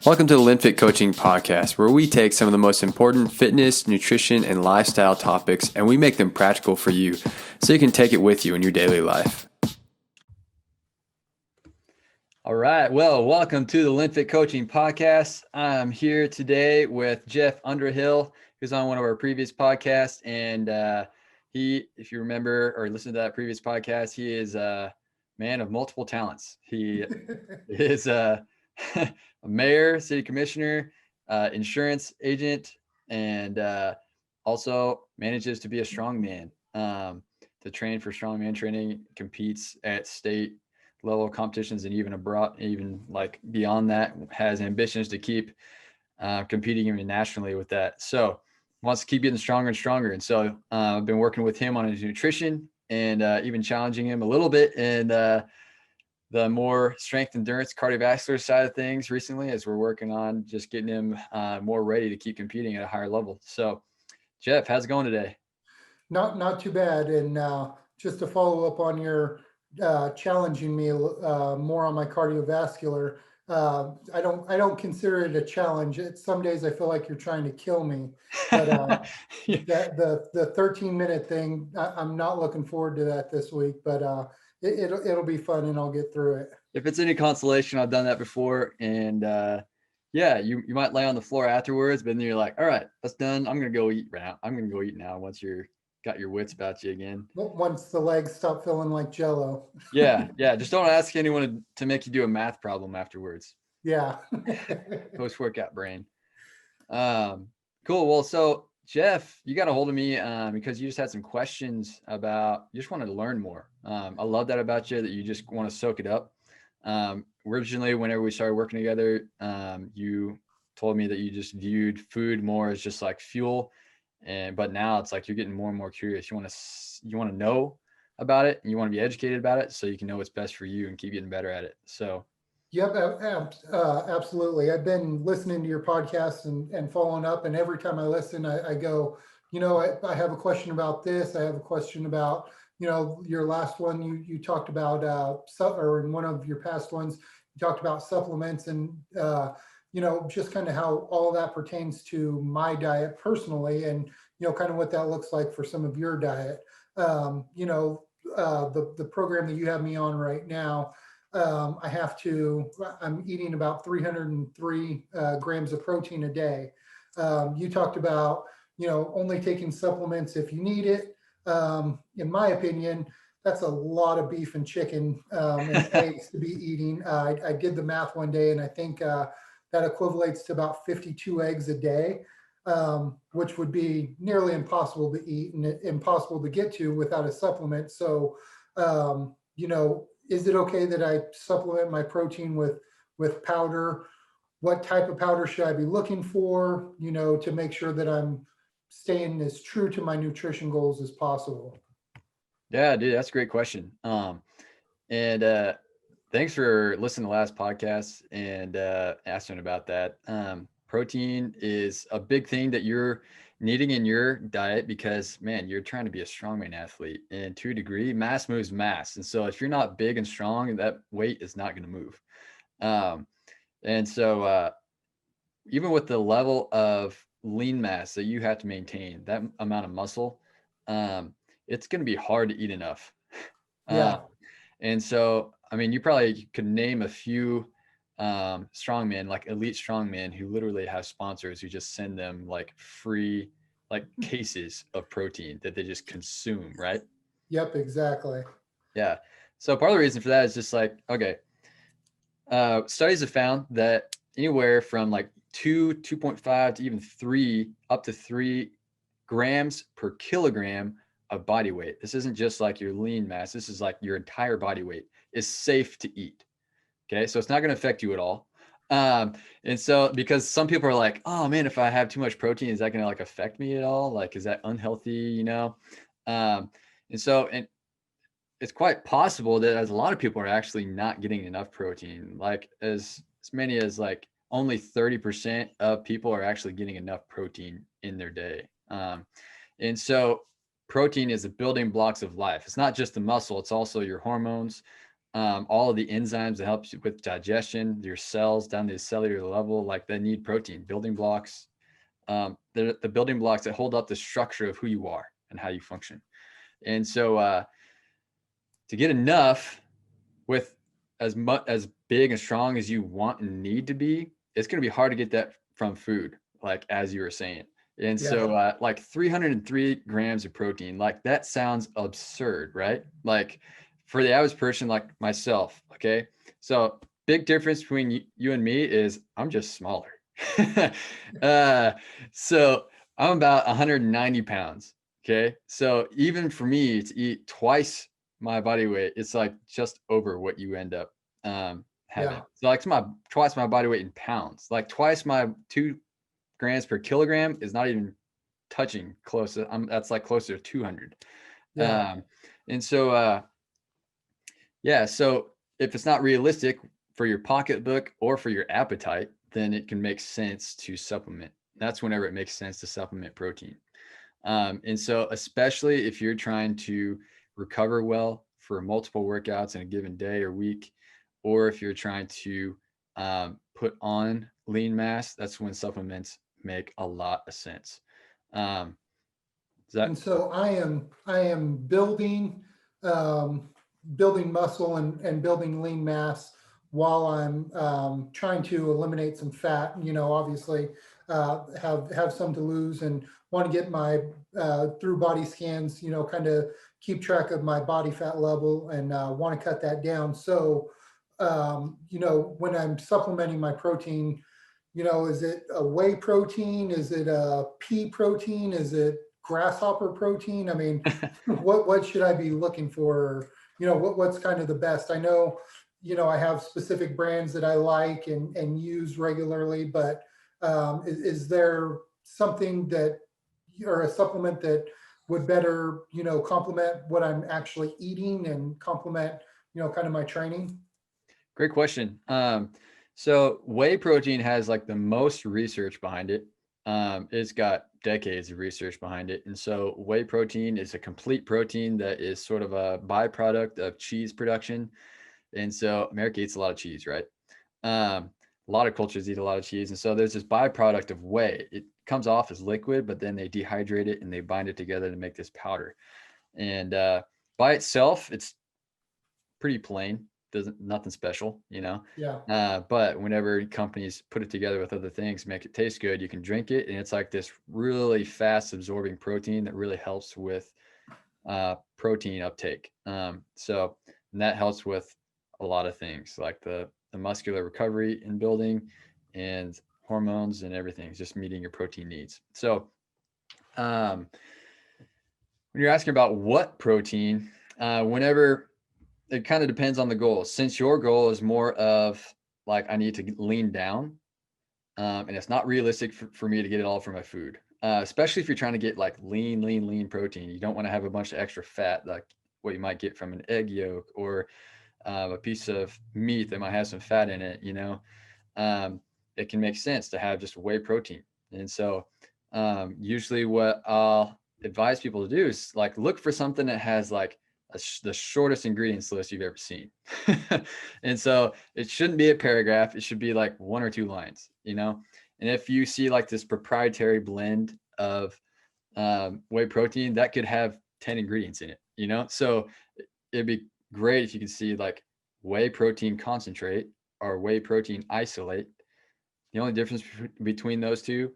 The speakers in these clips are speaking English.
Welcome to the LinnFit Coaching Podcast, where we take some of the most important fitness, nutrition, and lifestyle topics, and we make them practical for you so you can take it with you in your daily life. All right. Well, welcome to the LinnFit Coaching Podcast. I'm here today with Jeff Underhill, who's on one of our previous podcasts. And he, if you remember or listen to that previous podcast, he is a man of multiple talents. He is a mayor, city commissioner, insurance agent, and also manages to be a strongman, to train for strongman training, competes at state level competitions, and even abroad, even like beyond that, has ambitions to keep competing even nationally with that. So wants to keep getting stronger and stronger. And so I've been working with him on his nutrition and even challenging him a little bit in the more strength, endurance, cardiovascular side of things recently, as we're working on just getting him more ready to keep competing at a higher level. So Jeff, how's it going today? Not too bad. And just to follow up on your challenging me more on my cardiovascular, I don't consider it a challenge. Some days I feel like you're trying to kill me. But the 13-minute thing, I'm not looking forward to that this week. But it'll be fun, and I'll get through it. If it's any consolation, I've done that before, and yeah, you might lay on the floor afterwards, but then you're like, all right, that's done. I'm gonna go eat now. I'm gonna go eat now once you're got your wits about you again. Once the legs stop feeling like Jello. Yeah. Just don't ask anyone to make you do a math problem afterwards. Yeah. Post-workout brain. Cool. Well, so Jeff, you got a hold of me because you just had some questions about, you just wanted to learn more. I love that about you, that you just want to soak it up. Originally, whenever we started working together, you told me that you just viewed food more as just like fuel. But now it's like you're getting more and more curious. You want to know about it, and you want to be educated about it so you can know what's best for you and keep getting better at it. So Yep, absolutely. I've been listening to your podcast and following up, and every time I listen, I go, I have a question about this. I have a question about, your last one, you talked about, or in one of your past ones, you talked about supplements and, just kind of how all of that pertains to my diet personally, and, kind of what that looks like for some of your diet. The program that you have me on right now, I'm eating about 303 grams of protein a day. You talked about, only taking supplements if you need it. In my opinion, that's a lot of beef and chicken and eggs to be eating. I did the math one day, and I think that equates to about 52 eggs a day, which would be nearly impossible to eat and impossible to get to without a supplement. So, is it okay that I supplement my protein with powder? What type of powder should I be looking for, to make sure that I'm staying as true to my nutrition goals as possible? yeah, dude, that's a great question. And thanks for listening to the last podcast and asking about that. Protein is a big thing that you're needing in your diet because, man, you're trying to be a strongman athlete, and to a degree, mass moves mass. And so if you're not big and strong, that weight is not going to move. And so even with the level of lean mass that you have to maintain, that amount of muscle, it's going to be hard to eat enough. Yeah. And so, I mean, you probably could name a few strongmen, like elite strongmen, who literally have sponsors who just send them like free, like cases of protein that they just consume, right? Yep, exactly. Yeah. So part of the reason for that is just like, okay, studies have found that anywhere from like 2.5 to even 3, up to 3 grams per kilogram of body weight. This isn't just like your lean mass. This is like your entire body weight is safe to eat. Okay. So it's not going to affect you at all. And so, because some people are like, oh man, if I have too much protein, is that going to like affect me at all? Like, is that unhealthy, and it's quite possible that as a lot of people are actually not getting enough protein, like as many as like only 30% of people are actually getting enough protein in their day. And so protein is the building blocks of life. It's not just the muscle, it's also your hormones, all of the enzymes that help you with digestion, your cells down to the cellular level, like they need protein, building blocks. They're the building blocks that hold up the structure of who you are and how you function. And so to get enough with as much as big and strong as you want and need to be, it's going to be hard to get that from food, like as you were saying. And Yeah. so like 303 grams of protein, like that sounds absurd, right? Like for the average person like myself, okay? So big difference between you and me is I'm just smaller. uh, so I'm about 190 pounds, okay? So even for me to eat twice my body weight, it's like just over what you end up having. Yeah. So like twice my body weight in pounds, like twice my 2 grams per kilogram is not even touching close. That's like closer to 200. Yeah. And so yeah, so if it's not realistic for your pocketbook or for your appetite, then it can make sense to supplement. That's whenever it makes sense to supplement protein. And so especially if you're trying to recover well for multiple workouts in a given day or week, or if you're trying to put on lean mass, that's when supplements make a lot of sense. Um, is that And so I am building muscle and building lean mass while I'm trying to eliminate some fat. Obviously, have some to lose and want to get my through body scans. Kind of keep track of my body fat level and want to cut that down. So, when I'm supplementing my protein, is it a whey protein? Is it a pea protein? Is it grasshopper protein? I mean, what should I be looking for? What's kind of the best? I know, I have specific brands that I like and use regularly, but is there something that or a supplement that would better, complement what I'm actually eating and complement, kind of my training? great question. So whey protein has like the most research behind it. It's got decades of research behind it. And so whey protein is a complete protein that is sort of a byproduct of cheese production. And so America eats a lot of cheese, right? A lot of cultures eat a lot of cheese. And so there's this byproduct of whey. It comes off as liquid, but then they dehydrate it and they bind it together to make this powder. And by itself, it's pretty plain, doesn't nothing special, you know. Yeah. But whenever companies put it together with other things, make it taste good, you can drink it, and it's like this really fast absorbing protein that really helps with protein uptake. So and that helps with a lot of things like the muscular recovery and building and hormones and everything, just meeting your protein needs. So um, when you're asking about what protein, whenever it kind of depends on the goal. Since your goal is more of like I need to lean down, and it's not realistic for me to get it all from my food, especially if you're trying to get like lean protein. You don't want to have a bunch of extra fat, like what you might get from an egg yolk or a piece of meat that might have some fat in it. It can make sense to have just whey protein. And so usually what I'll advise people to do is like look for something that has like the shortest ingredients list you've ever seen. And so it shouldn't be a paragraph. It should be like 1 or 2 lines. And if you see like this proprietary blend of whey protein, that could have 10 ingredients in it. So it'd be great if you could see like whey protein concentrate or whey protein isolate. The only difference between those two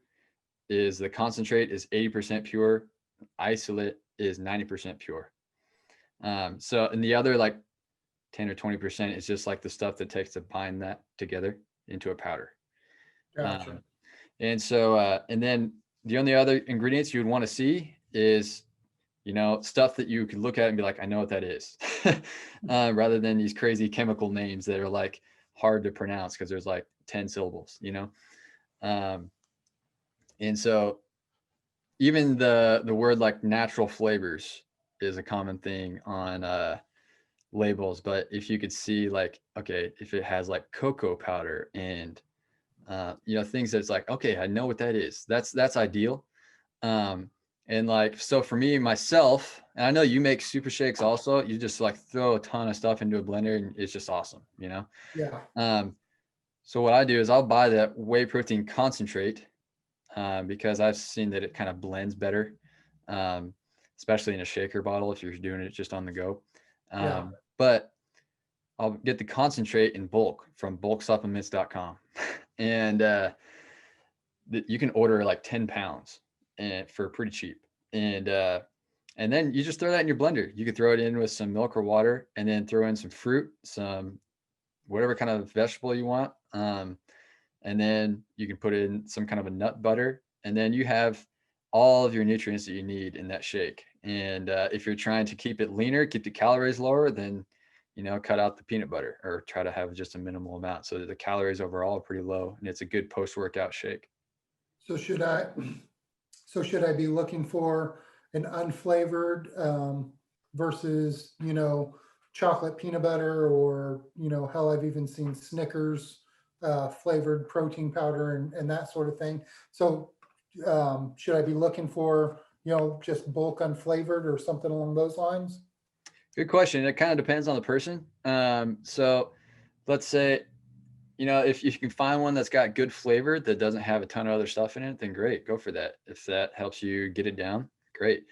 is the concentrate is 80% pure, isolate is 90% pure. So, and the other like 10 or 20% is just like the stuff that takes to bind that together into a powder. Gotcha. And so, and then the only other ingredients you would want to see is, stuff that you could look at and be like, I know what that is, rather than these crazy chemical names that are like hard to pronounce because there's like 10 syllables. And so even the word like natural flavors is a common thing on labels, but if you could see like, okay, if it has like cocoa powder and things that's like, okay, I know what that is. That's ideal. And like, so for me, myself, and I know you make super shakes also, you just like throw a ton of stuff into a blender and it's just awesome, you know? Yeah. So what I do is I'll buy that whey protein concentrate because I've seen that it kind of blends better, um, especially in a shaker bottle if you're doing it just on the go. Yeah. But I'll get the concentrate in bulk from bulksupplements.com. And you can order like 10 pounds and for pretty cheap. And then you just throw that in your blender. You could throw it in with some milk or water and then throw in some fruit, some whatever kind of vegetable you want. And then you can put in some kind of a nut butter. And then you have all of your nutrients that you need in that shake. And if you're trying to keep it leaner, keep the calories lower, then cut out the peanut butter or try to have just a minimal amount so that the calories overall are pretty low and it's a good post-workout shake. So should I, so should I be looking for an unflavored versus, chocolate peanut butter, or, hell, I've even seen Snickers flavored protein powder and that sort of thing. So should I be looking for, just bulk unflavored or something along those lines? Good question. It kind of depends on the person. So let's say, if you can find one that's got good flavor that doesn't have a ton of other stuff in it, then great, go for that. If that helps you get it down, great.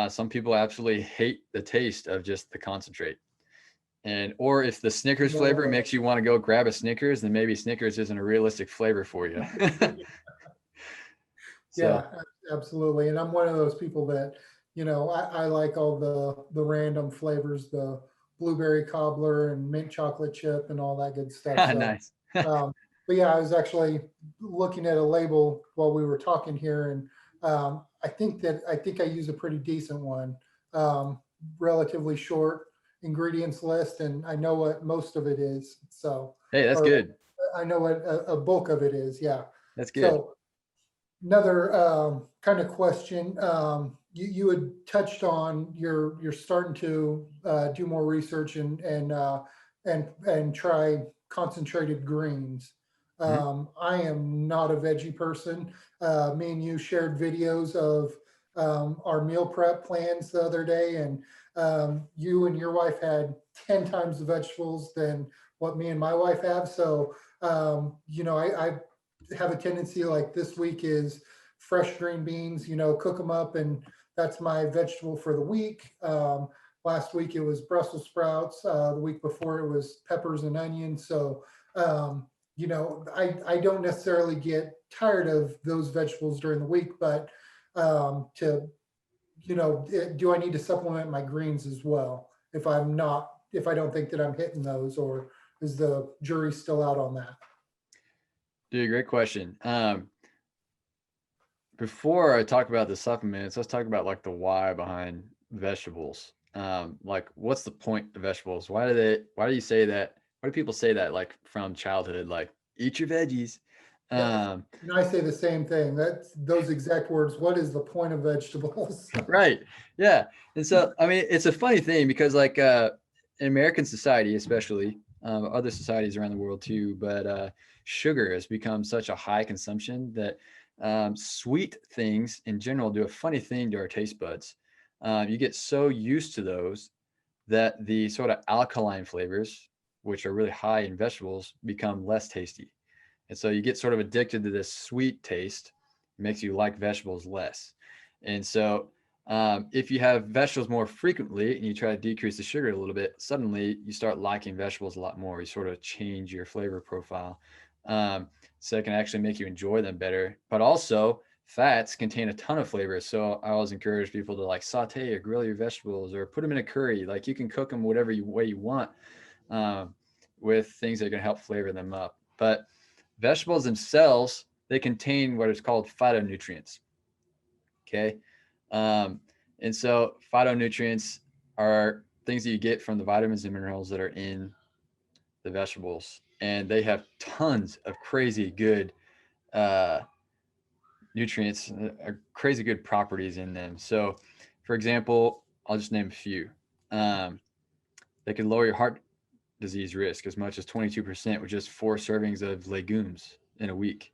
Some people absolutely hate the taste of just the concentrate. Or if the Snickers No flavor way. makes you want to go grab a Snickers, then maybe Snickers isn't a realistic flavor for you. Yeah, So, absolutely. And I'm one of those people that, I like all the random flavors, the blueberry cobbler and mint chocolate chip and all that good stuff. So, nice. um, but yeah, I was actually looking at a label while we were talking here, and I think I use a pretty decent one. Relatively short ingredients list, and I know what most of it is. So, Hey, that's or good. I know what a bulk of it is. Yeah. That's good. So another kind of question. You had touched on you're starting to do more research and try concentrated greens. Mhm. I am not a veggie person. Me and you shared videos of our meal prep plans the other day, and you and your wife had 10 times the vegetables than what me and my wife have. So, I have a tendency, like this week is fresh green beans, cook them up, and that's my vegetable for the week. Last week it was Brussels sprouts. The week before it was peppers and onions. So, I don't necessarily get tired of those vegetables during the week, but do I need to supplement my greens as well if I don't think that I'm hitting those, or is the jury still out on that? Dude, great question. Before I talk about the supplements, let's talk about like the why behind vegetables. Like what's the point of vegetables? Why do you say that? Why do people say that like from childhood, like eat your veggies? Yeah, Um, and I say the same thing. That's those exact words. What is the point of vegetables? right. Yeah. And so, I mean, it's a funny thing because like in American society, especially other societies around the world too, but sugar has become such a high consumption that sweet things in general do a funny thing to our taste buds. You get so used to those that the sort of alkaline flavors, which are really high in vegetables, become less tasty. And so you get sort of addicted to this sweet taste, it makes you like vegetables less. And so if you have vegetables more frequently and you try to decrease the sugar a little bit, suddenly you start liking vegetables a lot more. You sort of change your flavor profile. So it can actually make you enjoy them better. But also, fats contain a ton of flavor. So I always encourage people to like saute or grill your vegetables or put them in a curry. Like you can cook them whatever way you want um, with things that can help flavor them up. But vegetables themselves, they contain what is called phytonutrients. Okay. Um, and so phytonutrients are things that you get from the vitamins and minerals that are in the vegetables. And they have tons of crazy good uh, nutrients, crazy good properties in them. So, for example, I'll just name a few. Um, they can lower your heart disease risk as much as 22% with just 4 servings of legumes in a week.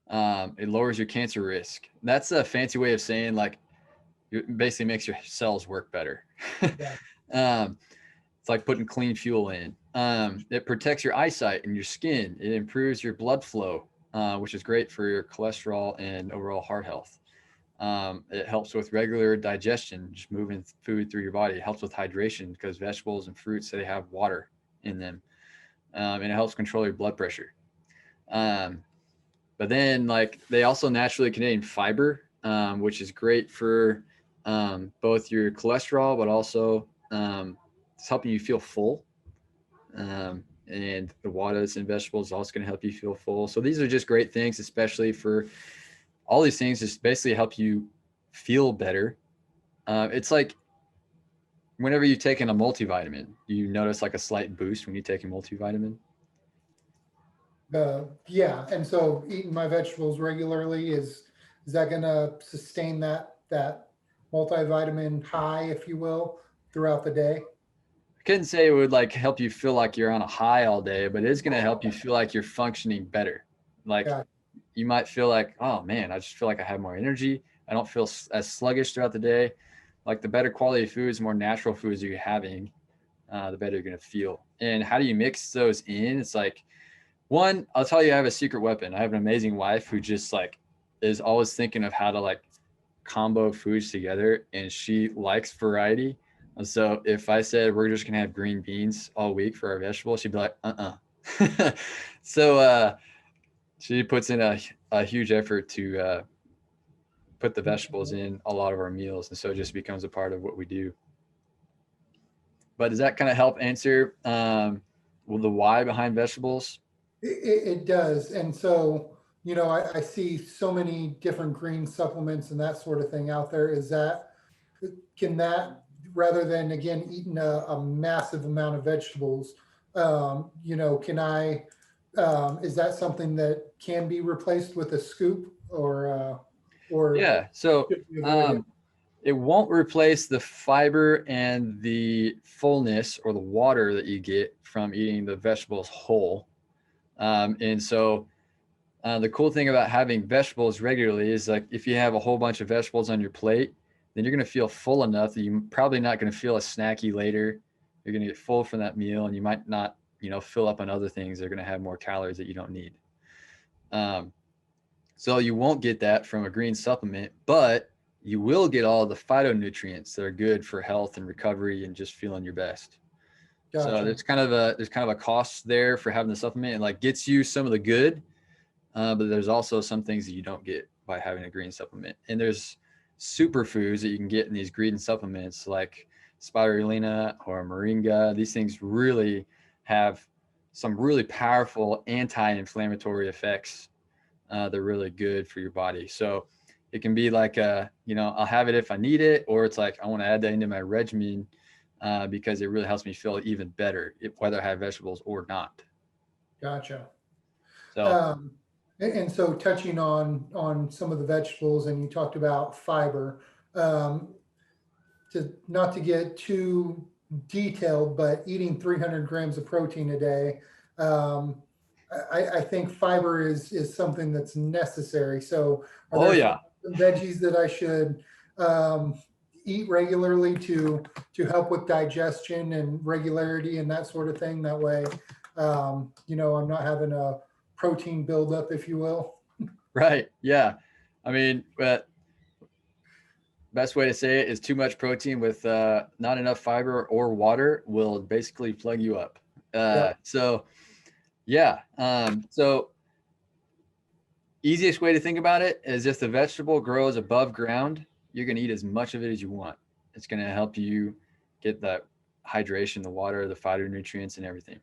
It lowers your cancer risk. That's a fancy way of saying like It basically makes your cells work better. Yeah. um, it's like putting clean fuel in. It protects your eyesight and your skin. It improves your blood flow, which is great for your cholesterol and overall heart health. It helps with regular digestion, just moving food through your body. It helps with hydration because vegetables and fruits, they have water in them. And it helps control your blood pressure. Um, but then, like, they also naturally contain fiber, which is great for both your cholesterol, but also it's helping you feel full. And the water that's in vegetables is also going to help you feel full. So these are just great things, especially for all these things, just basically help you feel better. It's like whenever you've taken a multivitamin, you notice like a slight boost when you take a multivitamin. Yeah, and so eating my vegetables regularly is that gonna sustain that multivitamin high, if you will, throughout the day? I couldn't say it would like help you feel like you're on a high all day, but it's going to help you feel like you're functioning better. Like Yeah, you might feel like, oh man, I just feel like I have more energy. I don't feel as sluggish throughout the day. Like the better quality foods, more natural foods you're having, the better you're going to feel. And how do you mix those in? It's like, one, I'll tell you, I have a secret weapon. I have an amazing wife who just like is always thinking of how to like combo foods together, and she likes variety. And so if I said we're just gonna have green beans all week for our vegetables, she'd be like, so she puts in a huge effort to put the vegetables in a lot of our meals, and so it just becomes a part of what we do. But does that kind of help answer well, the why behind vegetables? it does. And so, I see so many different green supplements and that sort of thing out there. Can that, rather than again eating a massive amount of vegetables, can I, is that something that can be replaced with a scoop, or Yeah. So should we avoid it? it won't replace the fiber and the fullness or the water that you get from eating the vegetables whole. And so the cool thing about having vegetables regularly is like if you have a whole bunch of vegetables on your plate, then you're going to feel full enough that you're probably not going to feel as snacky later. You're going to get full from that meal, and you might not, fill up on other things that are going to have more calories that you don't need. Um, so you won't get that from a green supplement, but you will get all the phytonutrients that are good for health and recovery and just feeling your best. So Gotcha. there's kind of a cost there for having the supplement. It like gets you some of the good, but there's also some things that you don't get by having a green supplement. And there's superfoods that you can get in these green supplements like spirulina or moringa. These things really have some really powerful anti-inflammatory effects. They're really good for your body. So it can be like, I'll have it if I need it, or it's like I want to add that into my regimen because it really helps me feel even better, whether I have vegetables or not. Gotcha. So, Um, and so touching on some of the vegetables, and you talked about fiber. Um, to not to get too detailed, but eating 300 grams of protein a day, um, I think fiber is something that's necessary. So, are oh there yeah, some veggies that I should um, eat regularly to help with digestion and regularity and that sort of thing? That way, I'm not having a protein buildup, if you will. right, yeah. I mean, but best way to say it is too much protein with not enough fiber or water will basically plug you up. Yep. So yeah, so easiest way to think about it is if the vegetable grows above ground, you're going to eat as much of it as you want. It's going to help you get that hydration, the water, the phytonutrients, and everything.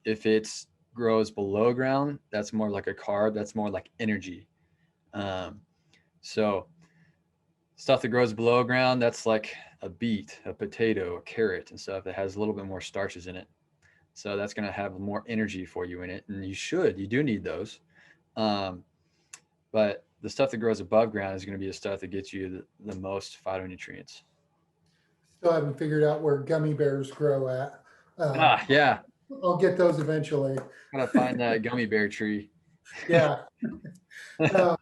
If it grows below ground, that's more like a carb. That's more like energy. Um, so stuff that grows below ground, that's like a beet, a potato, a carrot, and stuff that has a little bit more starches in it. So that's going to have more energy for you in it, and you do need those. Um, but the stuff that grows above ground is going to be the stuff that gets you the most phytonutrients. Still haven't figured out where gummy bears grow at. Um, Yeah, I'll get those eventually. gotta find that gummy bear tree. Yeah. Uh,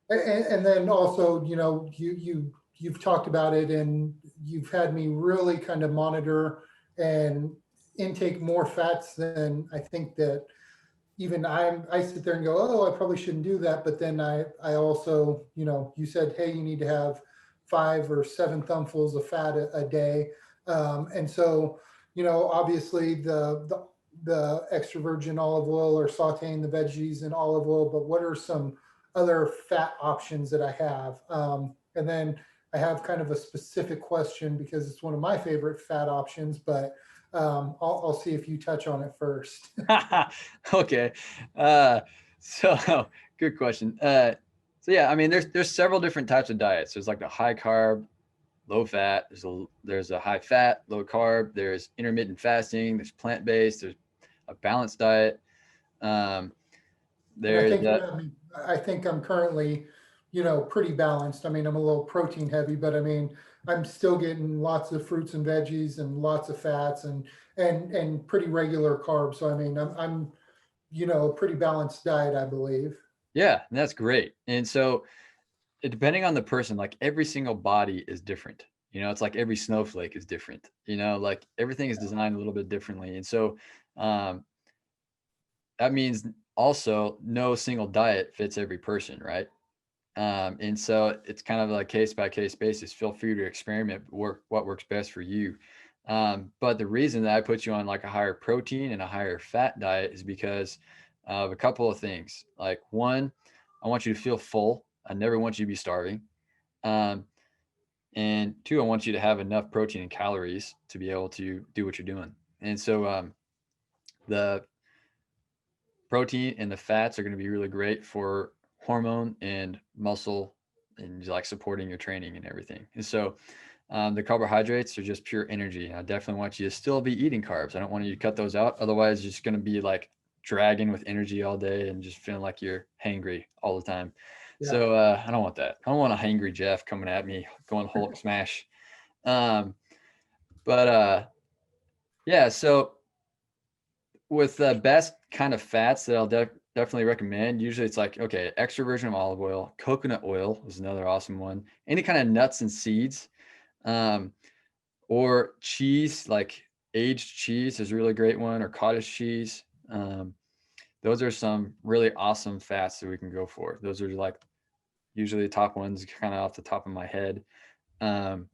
and then also, you you've talked about it, and you've had me really kind of monitor and intake more fats than I think that even I sit there and go, oh, I probably shouldn't do that. But then I also, you said, hey, you need to have 5 or 7 thumbfuls of fat a day. And so, obviously the extra virgin olive oil, or sauteing the veggies in olive oil, but what are some other fat options that I have? And then I have kind of a specific question because it's one of my favorite fat options, but I'll see if you touch on it first. Okay. So good question. So yeah, I mean, there's several different types of diets. There's like the high carb, low fat. There's a high fat, low carb. There's intermittent fasting. There's plant based. There's a balanced diet. Um, And I there's think I think I'm currently, pretty balanced. I mean, I'm a little protein heavy, but I mean, I'm still getting lots of fruits and veggies and lots of fats and pretty regular carbs. So I mean, I'm a pretty balanced diet, I believe. yeah, and that's great. And so depending on the person, like every single body is different. It's like every snowflake is different. Like everything is designed a little bit differently. And so um, that means also no single diet fits every person, right? And so it's kind of like case by case basis. Feel free to experiment what works best for you. But the reason that I put you on like a higher protein and a higher fat diet is because of a couple of things. Like one, I want you to feel full. I never want you to be starving. Um, and two, I want you to have enough protein and calories to be able to do what you're doing. And so the protein and the fats are going to be really great for hormone and muscle and like supporting your training and everything. And so the carbohydrates are just pure energy. I definitely want you to still be eating carbs. I don't want you to cut those out. Otherwise, you're just going to be like dragging with energy all day and just feeling like you're hangry all the time. Yeah. So I don't want that. I don't want a hangry Jeff coming at me going Hulk smash. Um, but yeah, so with the best kind of fats that I'll definitely recommend, usually it's like, okay, extra virgin olive oil, coconut oil is another awesome one. Any kind of nuts and seeds, um, or cheese, like aged cheese is a really great one, or cottage cheese. Those are some really awesome fats that we can go for. Those are like usually the top ones, kind of off the top of my head. Um,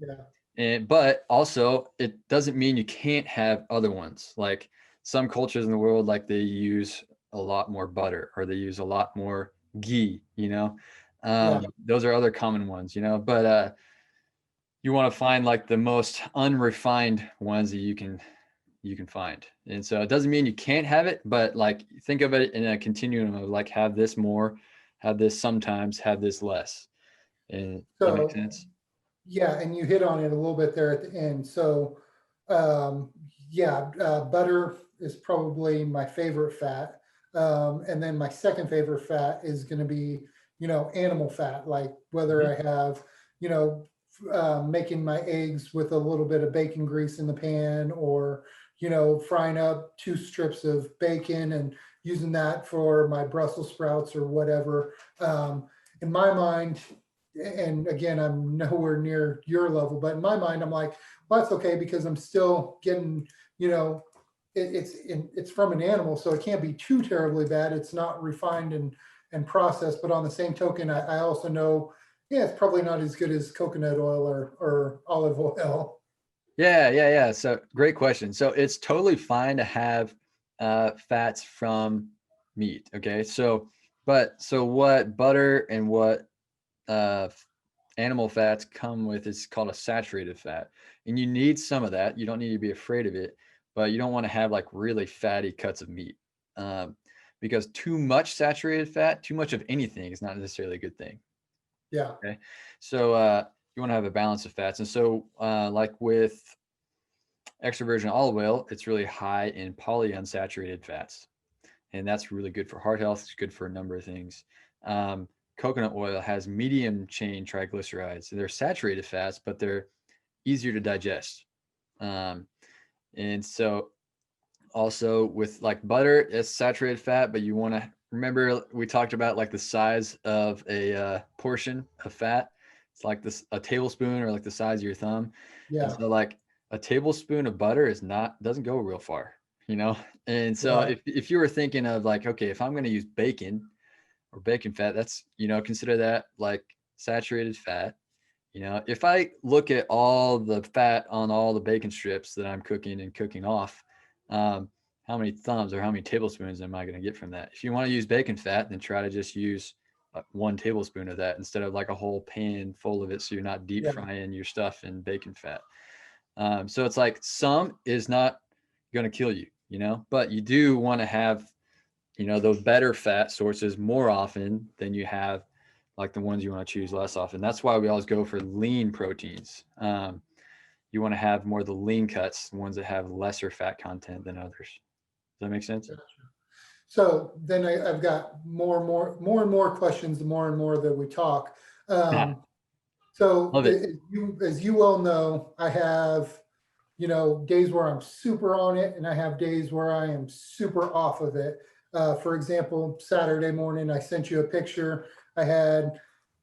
Yeah. but also it doesn't mean you can't have other ones. Like some cultures in the world, like they use a lot more butter or they use a lot more ghee, Yeah. those are other common ones, but you want to find like the most unrefined ones that you can find. And so it doesn't mean you can't have it, but like think of it in a continuum of like have this more, have this sometimes, have this less. And that makes So sense. yeah, and you hit on it a little bit there at the end. So, yeah, butter is probably my favorite fat. And then my second favorite fat is going to be, animal fat, like whether Mhm. I have, making my eggs with a little bit of bacon grease in the pan, or, frying up 2 strips of bacon and using that for my Brussels sprouts or whatever. In my mind, and again, I'm nowhere near your level, but in my mind, I'm like, well, that's okay because I'm still getting, it's from an animal, so it can't be too terribly bad. It's not refined and processed, but on the same token, I also know, yeah, it's probably not as good as coconut oil or olive oil. Yeah. So great question. So it's totally fine to have fats from meat. Okay. So what butter and what uh, animal fats come with is called a saturated fat. And you need some of that. You don't need to be afraid of it, but you don't want to have like really fatty cuts of meat. Um, because too much saturated fat, too much of anything is not necessarily a good thing. Yeah. Okay. So you want to have a balance of fats. And so like with extra virgin olive oil, it's really high in polyunsaturated fats. And that's really good for heart health. It's good for a number of things. Um, Coconut oil has medium chain triglycerides. They're saturated fats, but they're easier to digest. Um, and so also with like butter, it's saturated fat, but you want to remember we talked about like the size of a portion of fat. It's like this, a tablespoon or like the size of your thumb. And Yeah. so like a tablespoon of butter doesn't go real far, you know? And so Right. if you were thinking of like, okay, if I'm going to use bacon or bacon fat, that's, consider that like saturated fat. If I look at all the fat on all the bacon strips that I'm cooking and cooking off, how many thumbs or how many tablespoons am I going to get from that? If you want to use bacon fat, then try to just use 1 tablespoon of that instead of like a whole pan full of it. So you're not deep Yeah. frying your stuff in bacon fat. So it's like some is not going to kill you, but you do want to have, those better fat sources more often than you have like the ones you want to choose less often. That's why we always go for lean proteins. You want to have more of the lean cuts, the ones that have lesser fat content than others. Does that make sense? So then I've got more and more questions the more and more that we talk. Yeah, So love it. as you well know, I have, days where I'm super on it and I have days where I am super off of it. For example, Saturday morning, I sent you a picture. I had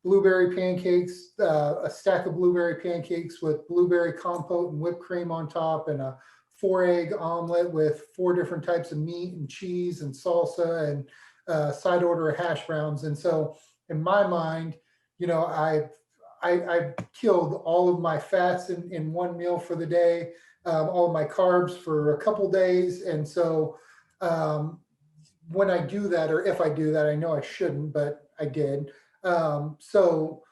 blueberry pancakes, a stack of blueberry pancakes with blueberry compote and whipped cream on top, and a 4 egg omelet with 4 different types of meat and cheese and salsa and side order of hash browns. And so in my mind, I killed all of my fats in one meal for the day, all of my carbs for a couple days. And so when I do that, or if I do that, I know I shouldn't, but I did. So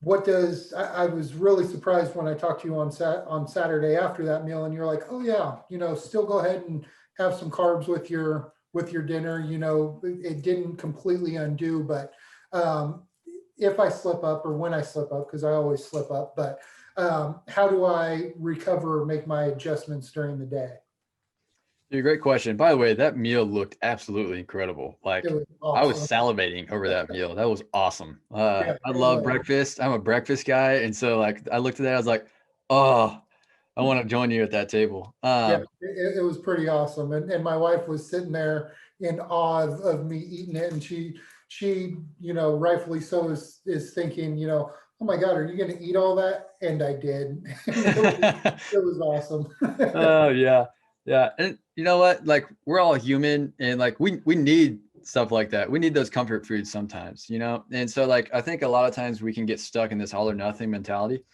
I was really surprised when I talked to you on Saturday after that meal, and you're like, oh yeah, still go ahead and have some carbs with your dinner. It didn't completely undo, but if I slip up or when I slip up, because I always slip up, but how do I recover or make my adjustments during the day? Great question. By the way, that meal looked absolutely incredible. It Like was I was awesome. salivating over that meal. That was awesome. Yeah, I it love was. breakfast. I'm a breakfast guy. And so like I looked at that, I was like, oh, I want to join you at that table. Yeah, it was pretty awesome. And my wife was sitting there in awe of me eating it. And she, rightfully so is thinking, oh my God, are you going to eat all that? And I did. And it was awesome. Oh yeah. Yeah. And you know what? Like we're all human and like we need stuff like that. We need those comfort foods sometimes, And so like I think a lot of times we can get stuck in this all or nothing mentality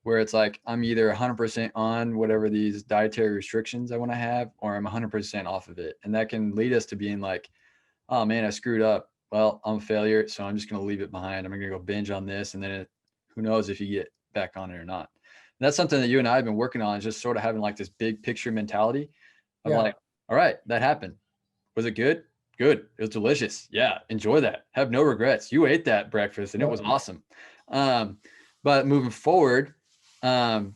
where it's like I'm either 100% on whatever these dietary restrictions I want to have or I'm 100% off of it. And that can lead us to being like, oh man, I screwed up. Well, I'm a failure, so I'm just going to leave it behind. I'm going to go binge on this and then who knows if you get back on it or not. And that's something that you and I have been working on, is just sort of having like this big picture mentality of Yeah. like, all right, that happened. Was it good? Good. It was delicious. Yeah, enjoy that. Have no regrets. You ate that breakfast and it Yep. was awesome. Um, but moving forward, um,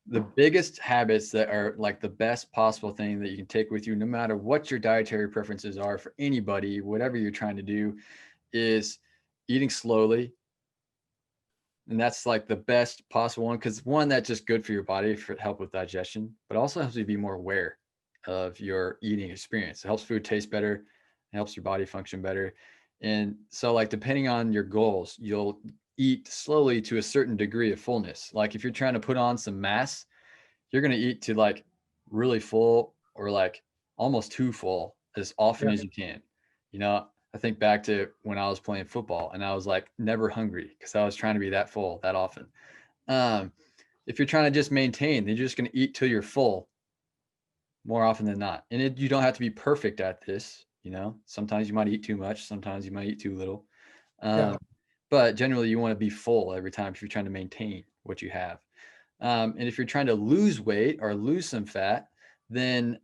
the biggest habits that are like the best possible thing that you can take with you, no matter what your dietary preferences are for anybody, whatever you're trying to do, is eating slowly. And that's like the best possible one, because one, that's just good for your body for help with digestion, but also helps you be more aware of your eating experience. It helps food taste better, it helps your body function better. And so like depending on your goals, you'll eat slowly to a certain degree of fullness. Like if you're trying to put on some mass, you're going to eat to like really full or like almost too full as often Yeah. as you can. I think back to when I was playing football and I was like never hungry because I was trying to be that full that often. Um, if you're trying to just maintain, then you're just going to eat till you're full more often than not. And you don't have to be perfect at this. Sometimes you might eat too much, sometimes you might eat too little. Yeah. Um, but generally, you want to be full every time if you're trying to maintain what you have. And if you're trying to lose weight or lose some fat, then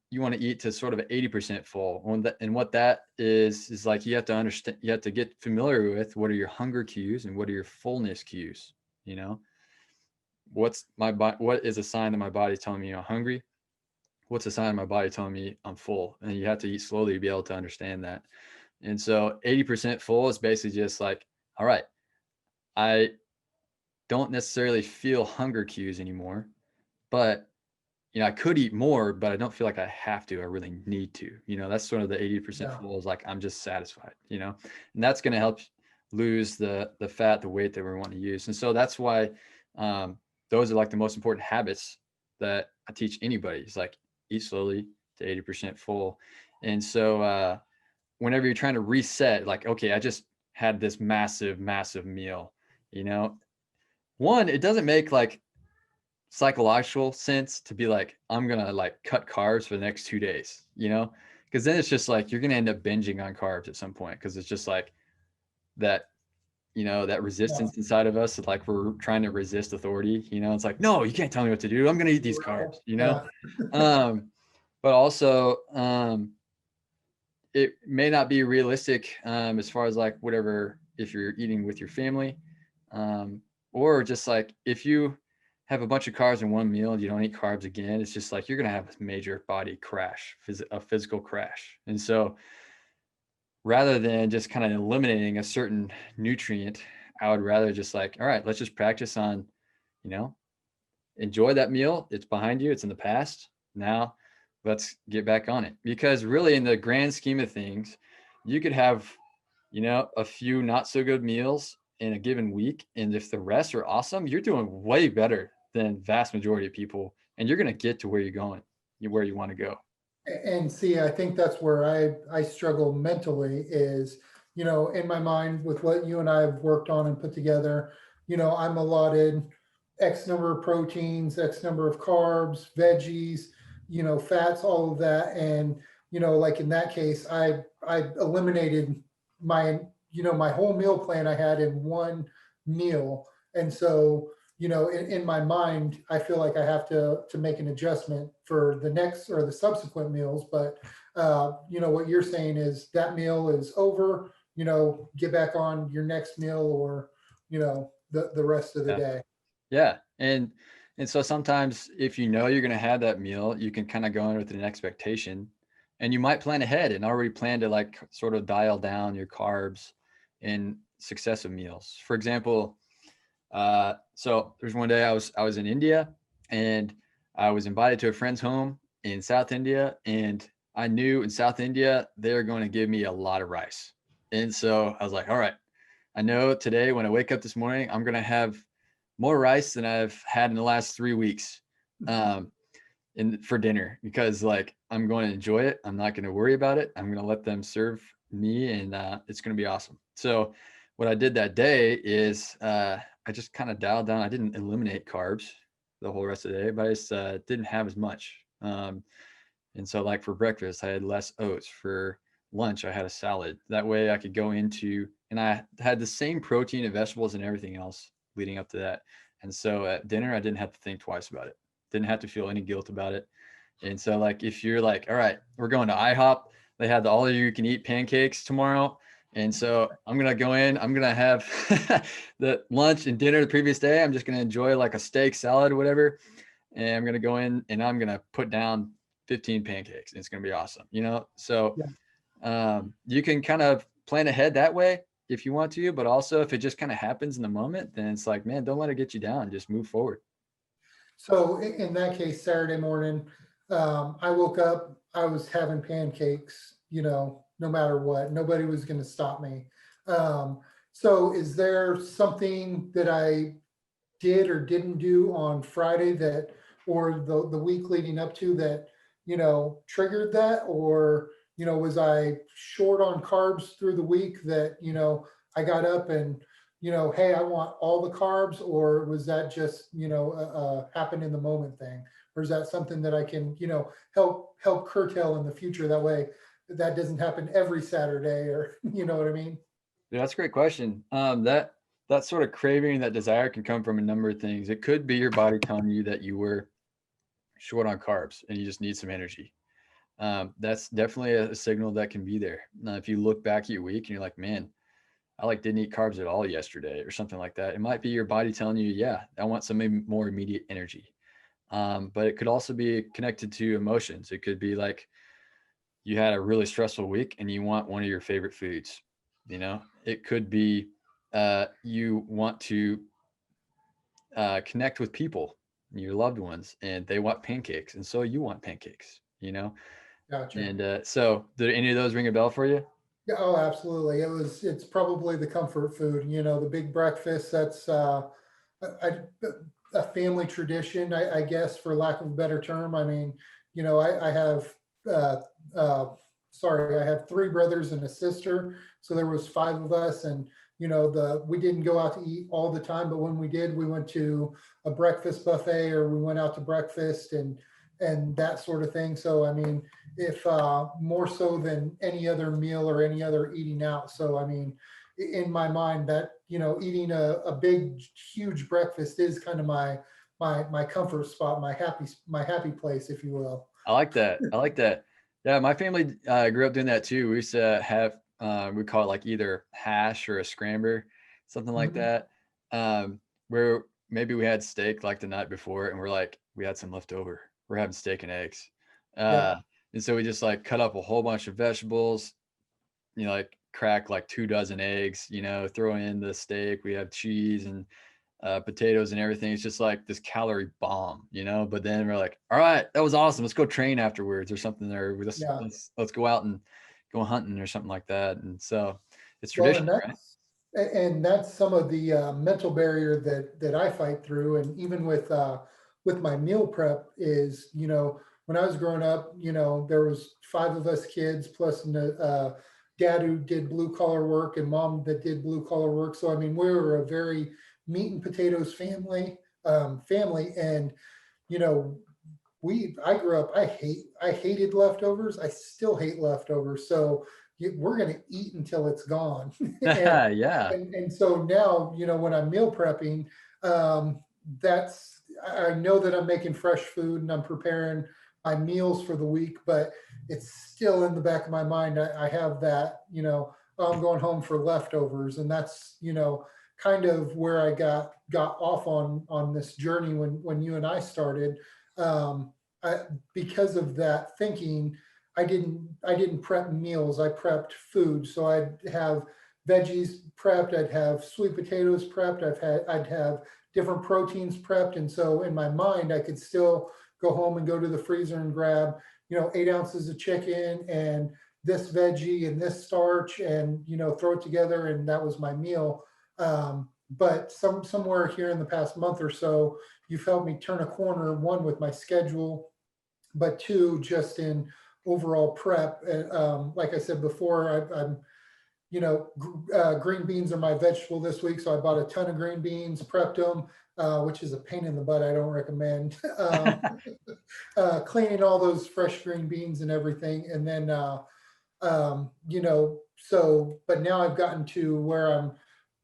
you want to eat to sort of 80% full. And what that is like you have to understand, you have to get familiar with what are your hunger cues and what are your fullness cues. You know, what is a sign that my body's telling me I'm hungry? What's a sign of my body telling me I'm full? And you have to eat slowly to be able to understand that. And so 80% full is basically just like, all right, I don't necessarily feel hunger cues anymore, but I could eat more, but I don't feel like I have to. I really need to. That's sort of the 80% Yeah. full is like I'm just satisfied, and that's going to help lose the fat, the weight that we want to use. And so that's why those are like the most important habits that I teach anybody. It's like eat slowly to 80% full. And so whenever you're trying to reset, like, okay, I just had this massive meal, you know, one, it doesn't make like psychological sense to be like, I'm gonna like cut carbs for the next 2 days, you know, because then it's just like you're gonna end up binging on carbs at some point because it's just like that, you know, that Yeah. resistance inside of us, like we're trying to resist authority, you know, it's like, no, you can't tell me what to do. I'm gonna eat these Right. carbs, you know. Yeah. um but also it may not be realistic as far as like whatever, if you're eating with your family, um, or just like if you have a bunch of carbs in one meal and you don't eat carbs again, it's just like you're gonna have a major body crash, a physical crash. And so rather than just kind of eliminating a certain nutrient, I would rather just like, all right, let's just practice on, you know, enjoy that meal. It's behind you, it's in the past. Now let's get back on it. Because really, in the grand scheme of things, you could have, you know, a few not so good meals in a given week. And if the rest are awesome, you're doing way better than vast majority of people. And you're going to get to where you're going, where you want to go. And see, I think that's where I struggle mentally is, in my mind with what you and I have worked on and put together, I'm allotted X number of proteins, X number of carbs, veggies, fats, all of that. And, like in that case, I eliminated my, my whole meal plan I had in one meal. And so, in my mind, I feel like I have to make an adjustment for the next or the subsequent meals. But what you're saying is that meal is over. Get back on your next meal, or the rest of the Yeah. day. Yeah. And so sometimes if you know you're going to have that meal, you can kind of go in with an expectation, and you might plan ahead and already plan to like sort of dial down your carbs in successive meals. For example, so there's one day I was in India, and I was invited to a friend's home in South India, and I knew in South India they're going to give me a lot of rice. And so I was like, all right, I know today when I wake up this morning, I'm going to have more rice than I've had in the last 3 weeks for dinner, because like I'm going to enjoy it. I'm not going to worry about it. I'm going to let them serve me, and it's going to be awesome. So what I did that day is I just kind of dialed down. I didn't eliminate carbs the whole rest of the day, but I just didn't have as much. And so like for breakfast, I had less oats. For lunch, I had a salad. That way I could go into, and I had the same protein and vegetables and everything else leading up to that. And so at dinner, I didn't have to think twice about it. Didn't have to feel any guilt about it. And so like if you're like, all right, we're going to IHOP, they had the all you can eat pancakes tomorrow. And so I'm gonna go in, I'm gonna have the lunch and dinner the previous day. I'm just gonna enjoy like a steak, salad, or whatever. And I'm gonna go in and I'm gonna put down 15 pancakes, and it's going to be awesome, you know? So Yeah. you can kind of plan ahead that way if you want to, but also if it just kind of happens in the moment, then it's like, man, don't let it get you down. Just move forward. So in that case, Saturday morning, I woke up, I was having pancakes, no matter what, nobody was going to stop me. So is there something that I did or didn't do on Friday that, or the week leading up to that, triggered that? Or, was I short on carbs through the week that, I got up and, hey, I want all the carbs? Or was that just, happen in the moment thing? Or is that something that I can, help curtail in the future? That way that doesn't happen every Saturday, or, you know what I mean? Yeah, that's a great question. That sort of craving, that desire can come from a number of things. It could be your body telling you that you were short on carbs and you just need some energy. That's definitely a signal that can be there. Now, if you look back at your week and you're like, man, I like didn't eat carbs at all yesterday or something like that, it might be your body telling you, yeah, I want some more immediate energy. But it could also be connected to emotions. It could be like you had a really stressful week and you want one of your favorite foods. You know, it could be you want to connect with people, your loved ones, and they want pancakes, and so you want pancakes. You know, Gotcha. and so did any of those ring a bell for you? Yeah, oh, absolutely. It's probably the comfort food, the big breakfast. That's a a family tradition, I guess, for lack of a better term. I mean, I have, uh, uh, sorry, I have three brothers and a sister. So there was five of us, and we didn't go out to eat all the time, but when we did, we went to a breakfast buffet or we went out to breakfast and that sort of thing. So I mean, if more so than any other meal or any other eating out. So I mean, in my mind, that eating a big huge breakfast is kind of my comfort spot, my happy place, if you will. I like that. I like that. Yeah, my family grew up doing that too. We used to have we call it like either hash or a scramber, something like Mhm. that. Where maybe we had steak like the night before, and we're like we had some left over. We're having steak and eggs, uh, Yep. and so we just like cut up a whole bunch of vegetables. Like crack like 2 dozen eggs. Throw in the steak. We have cheese and potatoes and everything. It's just like this calorie bomb, But then we're like, all right, that was awesome. Let's go train afterwards or something, or let's Yeah. let's let's go out and go hunting or something like that. And so it's Well, tradition, right? and that's some of the mental barrier that I fight through, and even with my meal prep is, when I was growing up, there was five of us kids plus dad who did blue collar work and mom that did blue collar work. So I mean, we were a very meat and potatoes family, and you know, I grew up, I hated leftovers. I still hate leftovers. So we're going to eat until it's gone. and, Yeah. and so now, when I'm meal prepping, um, I know that I'm making fresh food and I'm preparing my meals for the week, but it's still in the back of my mind. I have that, oh, I'm going home for leftovers. And that's, kind of where I got off on this journey when you and I started. Um, I, because of that thinking, I didn't prep meals. I prepped food. So I'd have veggies prepped. I'd have sweet potatoes prepped. I'd have different proteins prepped. And so in my mind, I could still go home and go to the freezer and grab 8 ounces of chicken and this veggie and this starch and throw it together, and that was my meal. But somewhere here in the past month or so, you've helped me turn a corner, one with my schedule, but two, just in overall prep. Like I said before, I'm, green beans are my vegetable this week. So I bought a ton of green beans, prepped them, which is a pain in the butt. I don't recommend cleaning all those fresh green beans and everything. And then, but now I've gotten to where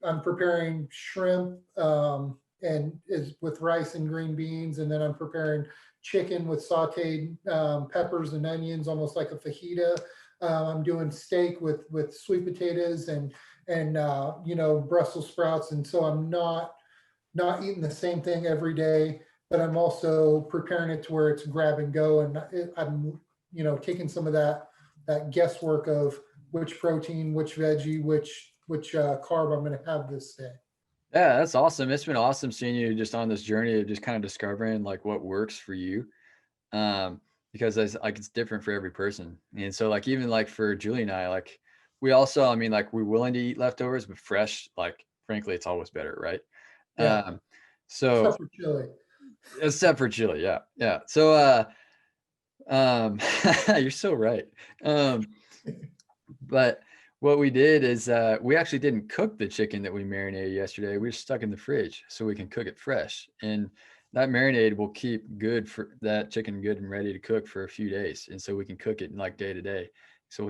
I'm preparing shrimp, and is with rice and green beans, and then I'm preparing chicken with sautéed peppers and onions, almost like a fajita. I'm doing steak with sweet potatoes and Brussels sprouts, and so I'm not eating the same thing every day, but I'm also preparing it to where it's grab and go, and I'm taking some of that guesswork of which protein, which veggie, which carb I'm going to have this day. Yeah, that's awesome. It's been awesome seeing you just on this journey of just kind of discovering like what works for you. Because it's different for every person. And so like even like for Julie and I, like we also, I mean, like we're willing to eat leftovers, but fresh, like frankly, it's always better, right? Yeah, Um, so except for chili. except for chili, yeah, yeah. So um you're so right. Um, but what we did is we actually didn't cook the chicken that we marinated yesterday. We just stuck in the fridge so we can cook it fresh. And that marinade will keep good for that chicken good and ready to cook for a few days. And so we can cook it like day to day. So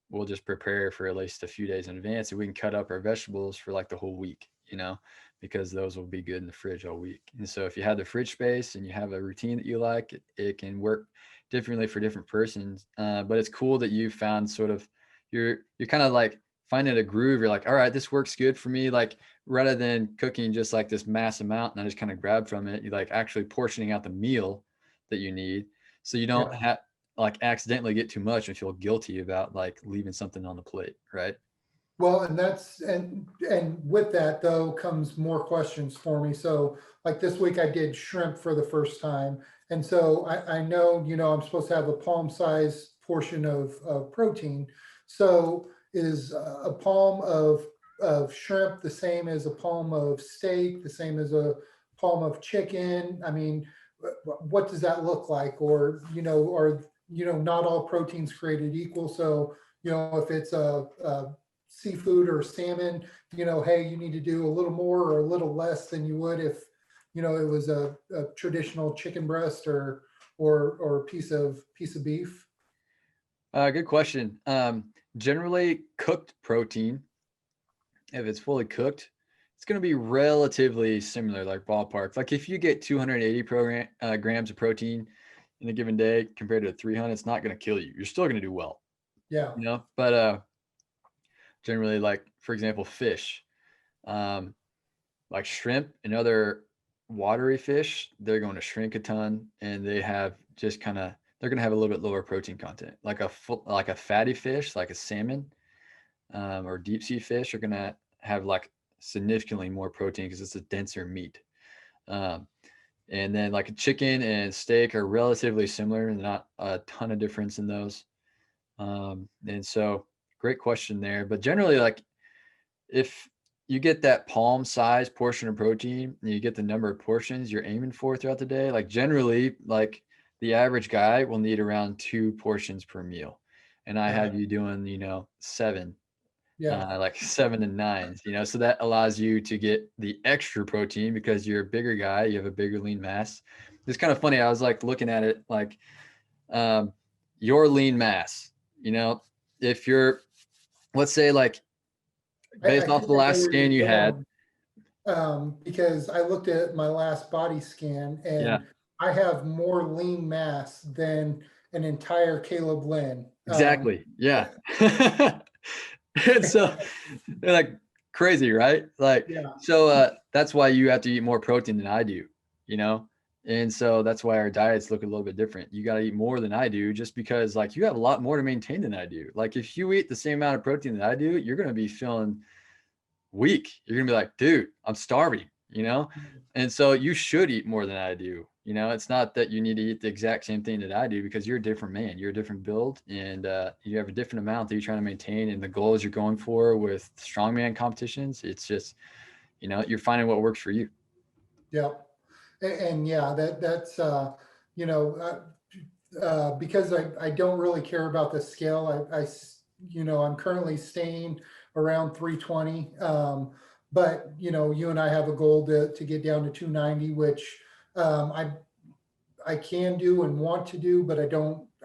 we'll just prepare for at least a few days in advance, and we can cut up our vegetables for like the whole week, because those will be good in the fridge all week. And so if you have the fridge space and you have a routine that you like, it can work differently for different persons. But it's cool that you found sort of you're kind of like finding a groove. You're like, all right, this works good for me. Like rather than cooking just like this mass amount and I just kind of grab from it, you like actually portioning out the meal that you need, so you don't Yeah. have like accidentally get too much and feel guilty about like leaving something on the plate, right? Well, and with that though comes more questions for me. So like this week I did shrimp for the first time. And so I know, I'm supposed to have a palm size portion of protein. So is a palm of shrimp the same as a palm of steak, the same as a palm of chicken? I mean, what does that look like? Or, not all proteins created equal. So, if it's a seafood or salmon, hey, you need to do a little more or a little less than you would if, it was a traditional chicken breast or piece of beef. Good question. Generally cooked protein, if it's fully cooked, it's going to be relatively similar, like ballpark. Like if you get 280 grams of protein in a given day compared to 300, it's not going to kill you. You're still going to do well, Yeah. But generally, like for example, fish, like shrimp and other watery fish, they're going to shrink a ton, and they have just they're going to have a little bit lower protein content. Like a fatty fish, like a salmon, or deep sea fish, are going to have like significantly more protein because it's a denser meat. And then like a chicken and steak are relatively similar, and not a ton of difference in those. And so great question there. But generally, like if you get that palm size portion of protein and you get the number of portions you're aiming for throughout the day, like generally, like the average guy will need around 2 portions per meal. And I have you doing, 7, Yeah. like 7 and 9s, so that allows you to get the extra protein because you're a bigger guy, you have a bigger lean mass. It's kind of funny. I was like looking at it like, your lean mass, if you're, let's say like I based off think the I know last where scan you're you had. going, because I looked at my last body scan Yeah, and I have more lean mass than an entire Caleb Linn. exactly. Yeah. And so they're like crazy, right? Like, Yeah. so that's why you have to eat more protein than I do, you know? And so that's why our diets look a little bit different. You got to eat more than I do, just because like you have a lot more to maintain than I do. Like if you eat the same amount of protein that I do, you're going to be feeling weak. You're going to be like, dude, I'm starving. And so you should eat more than I do. It's not that you need to eat the exact same thing that I do, because you're a different man. You're a different build, and you have a different amount that you're trying to maintain, and the goals you're going for with strongman competitions. It's just, you're finding what works for you. Yeah. And yeah, that's, you know, because I don't really care about the scale. I'm currently staying around 320. But, you and I have a goal to get down to 290, which I can do and want to do, but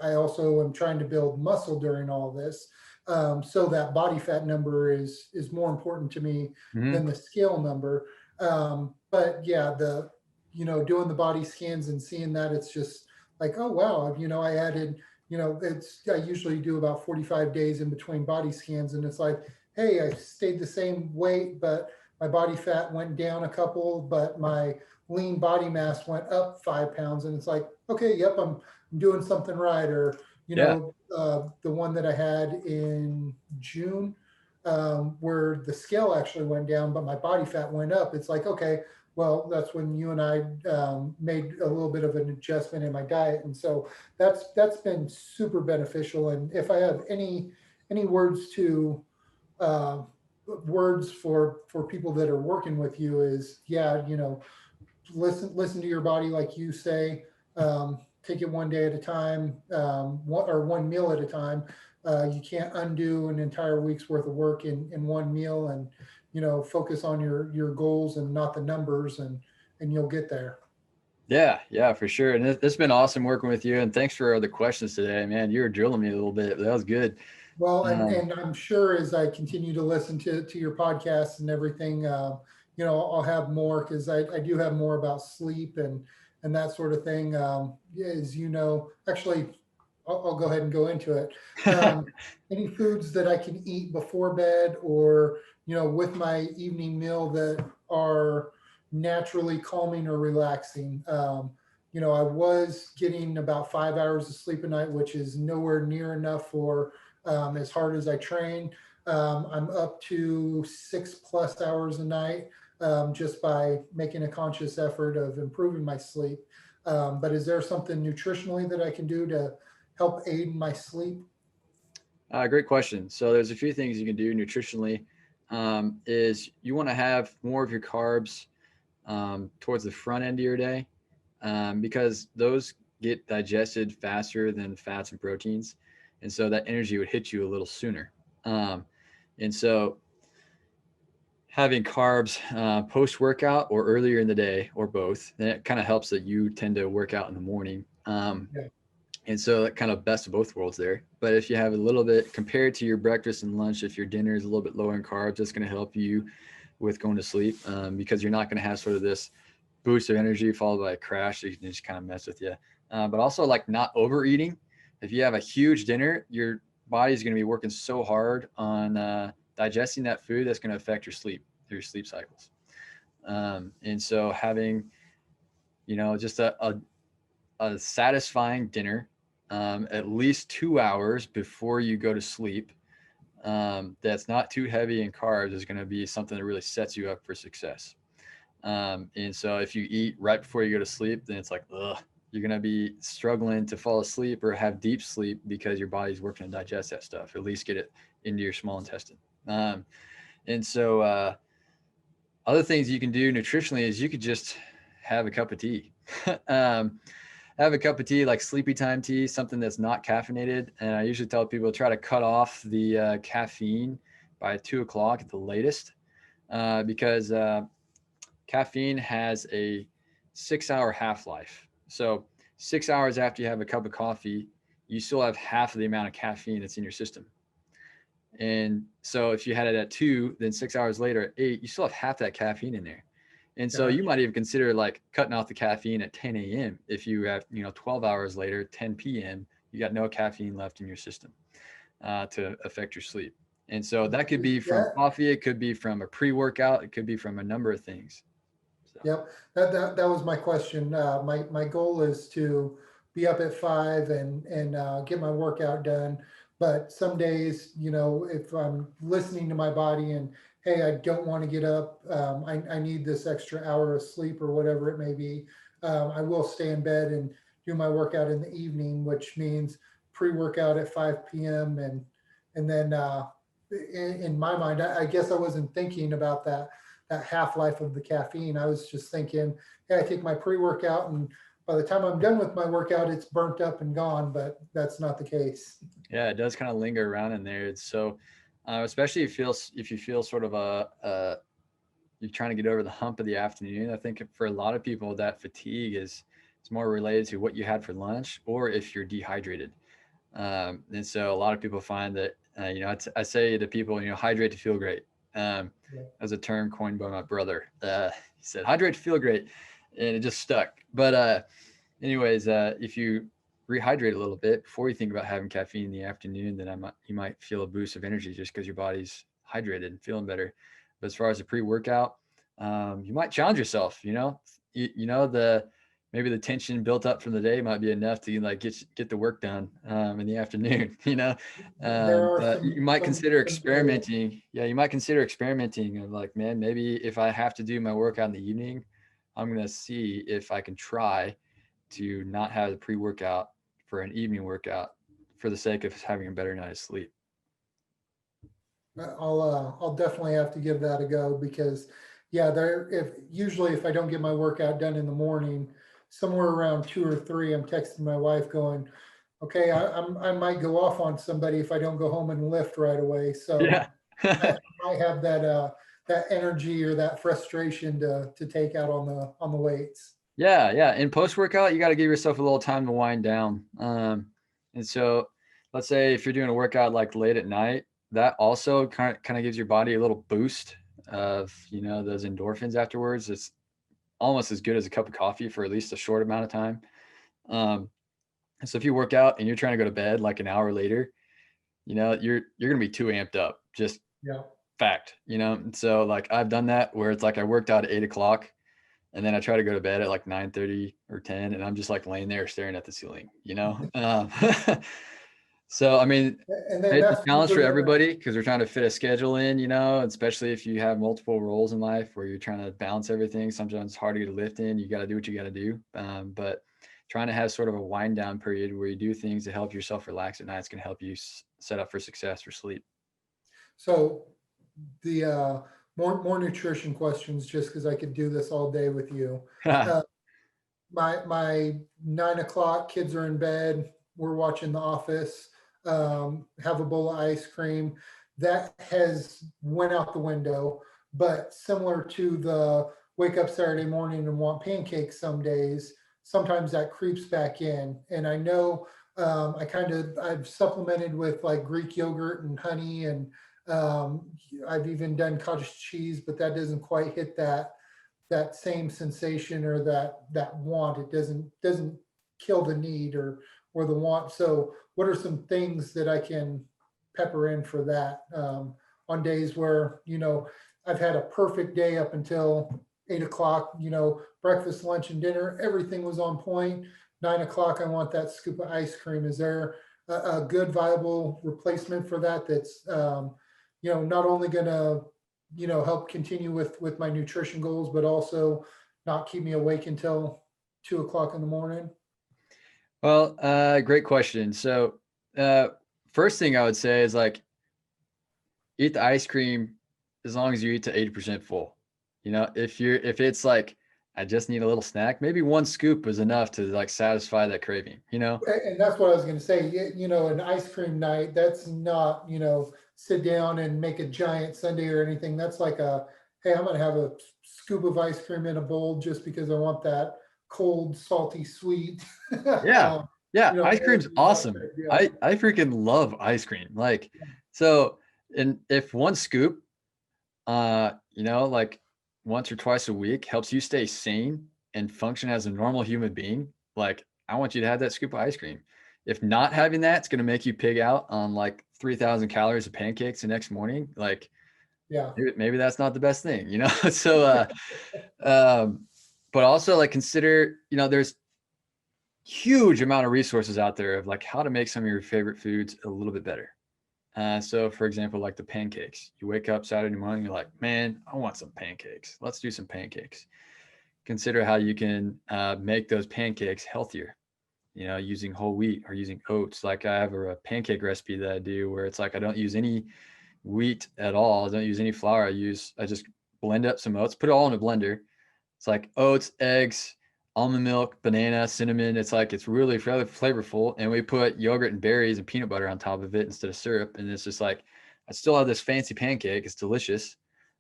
I also am trying to build muscle during all this. So that body fat number is more important to me Mm-hmm. than the scale number. But yeah, doing the body scans and seeing that, it's just like, oh, wow, I added, I usually do about 45 days in between body scans. And it's like, hey, I stayed the same weight, but my body fat went down a couple, but my lean body mass went up 5 pounds. And it's like, okay, yep, I'm doing something right. Or, Yeah. the one that I had in June, where the scale actually went down, but my body fat went up. It's like, okay, well, that's when you and I made a little bit of an adjustment in my diet. And so that's been super beneficial. And if I have any uh, words for people that are working with you, is, yeah, listen to your body, like you say. Take it one day at a time, one meal at a time. You can't undo an entire week's worth of work in one meal. And focus on your goals and not the numbers, and you'll get there. Yeah, for sure. And it's been awesome working with you. And thanks for the questions today, man. You were drilling me a little bit, but that was good. Well, Um, and I'm sure as I continue to listen to your podcasts and everything, I'll have more, because I do have more about sleep and that sort of thing. As actually, I'll go ahead and go into it. Any foods that I can eat before bed, or with my evening meal, that are naturally calming or relaxing. I was getting about 5 hours of sleep a night, which is nowhere near enough for as hard as I train. I'm up to 6+ hours a night, just by making a conscious effort of improving my sleep. But is there something nutritionally that I can do to help aid in my sleep? Great question. So there's a few things you can do nutritionally. Is you want to have more of your carbs towards the front end of your day, because those get digested faster than fats and proteins, and so that energy would hit you a little sooner. Um, and so having carbs post workout or earlier in the day or both, then it kind of helps that you tend to work out in the morning. Yeah. And so that kind of best of both worlds there. But if you have a little bit compared to your breakfast and lunch, if your dinner is a little bit lower in carbs, that's going to help you with going to sleep, because you're not going to have sort of this boost of energy followed by a crash that can just kind of mess with you. But also like not overeating. If you have a huge dinner, your body's going to be working so hard on digesting that food that's going to affect your sleep cycles. And so having, just a satisfying dinner at least 2 hours before you go to sleep, that's not too heavy in carbs, is going to be something that really sets you up for success. And so if you eat right before you go to sleep, then it's like, ugh, you're going to be struggling to fall asleep or have deep sleep because your body's working to digest that stuff, at least get it into your small intestine. And so other things you can do nutritionally is you could just have a cup of tea. um, have a cup of tea, like sleepy time tea, something that's not caffeinated. And I usually tell people try to cut off the caffeine by 2 o'clock at the latest, because caffeine has a 6 hour half life. So 6 hours after you have a cup of coffee, you still have half of the amount of caffeine that's in your system. And so if you had it at 2, then 6 hours later at 8, you still have half that caffeine in there. And so you Gotcha. might even consider like cutting off the caffeine at 10 a.m. If you have, 12 hours later, 10 p.m., you got no caffeine left in your system to affect your sleep. And so that could be from That, coffee, it could be from a pre-workout, it could be from a number of things. So yep, that was my question. My goal is to be up at 5 and get my workout done. But some days, if I'm listening to my body and, hey, I don't want to get up, I need this extra hour of sleep or whatever it may be, I will stay in bed and do my workout in the evening, which means pre-workout at 5 p.m. And then in my mind, I guess I wasn't thinking about that half life of the caffeine. I was just thinking, hey, I take my pre-workout and by the time I'm done with my workout, it's burnt up and gone, but that's not the case. yeah, it does kind of linger around in there. It's so, especially if you feel sort of you're trying to get over the hump of the afternoon. I think for a lot of people that fatigue is more related to what you had for lunch or if you're dehydrated. And so a lot of people find that, I say to people, hydrate to feel great. Um, Yeah. as a term coined by my brother. He said, hydrate to feel great. And it just stuck. But anyways, if you rehydrate a little bit before you think about having caffeine in the afternoon, then you might feel a boost of energy just because your body's hydrated and feeling better. But as far as a pre-workout, you might challenge yourself. The maybe the tension built up from the day might be enough to like get the work done in the afternoon. There are But you might some consider areas. experimenting. Yeah, you might consider experimenting of like, man, maybe if I have to do my workout in the evening, I'm gonna see if I can try to not have the pre-workout for an evening workout for the sake of having a better night's sleep. I'll definitely have to give that a go because yeah, if I don't get my workout done in the morning, somewhere around 2 or 3, I'm texting my wife going, okay, I might go off on somebody if I don't go home and lift right away. So Yeah. I might have that energy or that frustration to take out on the weights. Yeah, yeah. In post workout, you got to give yourself a little time to wind down. And so, let's say if you're doing a workout like late at night, that also kind of gives your body a little boost of those endorphins afterwards. It's almost as good as a cup of coffee for at least a short amount of time. Um, so if you work out and you're trying to go to bed like an hour later, you're gonna be too amped up. Just Yeah. fact. And so like I've done that where it's like I worked out at 8 o'clock and then I try to go to bed at like 9:30 or 10, and I'm just like laying there staring at the ceiling. So I mean, And then it's a that's challenge for usually when everybody because we're trying to fit a schedule in, especially if you have multiple roles in life where you're trying to balance everything. Sometimes it's hard to get a lift in. You got to do what you got to do. But trying to have sort of a wind down period where you do things to help yourself relax at night is going to help you set up for success for sleep. So the more nutrition questions, just because I could do this all day with you. Uh, my 9 o'clock, kids are in bed. We're watching The Office. Have a bowl of ice cream. That has went out the window. But similar to the wake up Saturday morning and want pancakes some days, sometimes that creeps back in. And I know I've supplemented with like Greek yogurt and honey, and I've even done cottage cheese, but that doesn't quite hit that same sensation or that want. It doesn't kill the need or the want. So what are some things that I can pepper in for that on days where, I've had a perfect day up until 8 o'clock, breakfast, lunch, and dinner, everything was on point. 9 o'clock, I want that scoop of ice cream. Is there a good viable replacement for that? That's not only gonna help continue with my nutrition goals, but also not keep me awake until 2 o'clock in the morning? Well, great question. So, first thing I would say is like, eat the ice cream as long as you eat to 80% full. If it's like, I just need a little snack, maybe one scoop is enough to like satisfy that craving, And that's what I was going to say. An ice cream night, that's not, sit down and make a giant sundae or anything. That's like hey, I'm going to have a scoop of ice cream in a bowl just because I want that cold, salty, sweet. Yeah. Yeah. Ice cream's energy. awesome. Yeah. I freaking love ice cream. Like, so, and if one scoop, like once or twice a week helps you stay sane and function as a normal human being, like I want you to have that scoop of ice cream. If not having that, it's going to make you pig out on like 3,000 calories of pancakes the next morning. Like, Yeah. maybe that's not the best thing, So, but also like consider, there's huge amount of resources out there of like how to make some of your favorite foods a little bit better. So for example, like the pancakes, you wake up Saturday morning, you're like, man, I want some pancakes. Let's do some pancakes. Consider how you can make those pancakes healthier, using whole wheat or using oats. Like I have a pancake recipe that I do where it's like, I don't use any wheat at all. I don't use any flour. I just blend up some oats, put it all in a blender. It's like oats, eggs, almond milk, banana, cinnamon. It's really flavorful. And we put yogurt and berries and peanut butter on top of it instead of syrup. And it's just like, I still have this fancy pancake. It's delicious.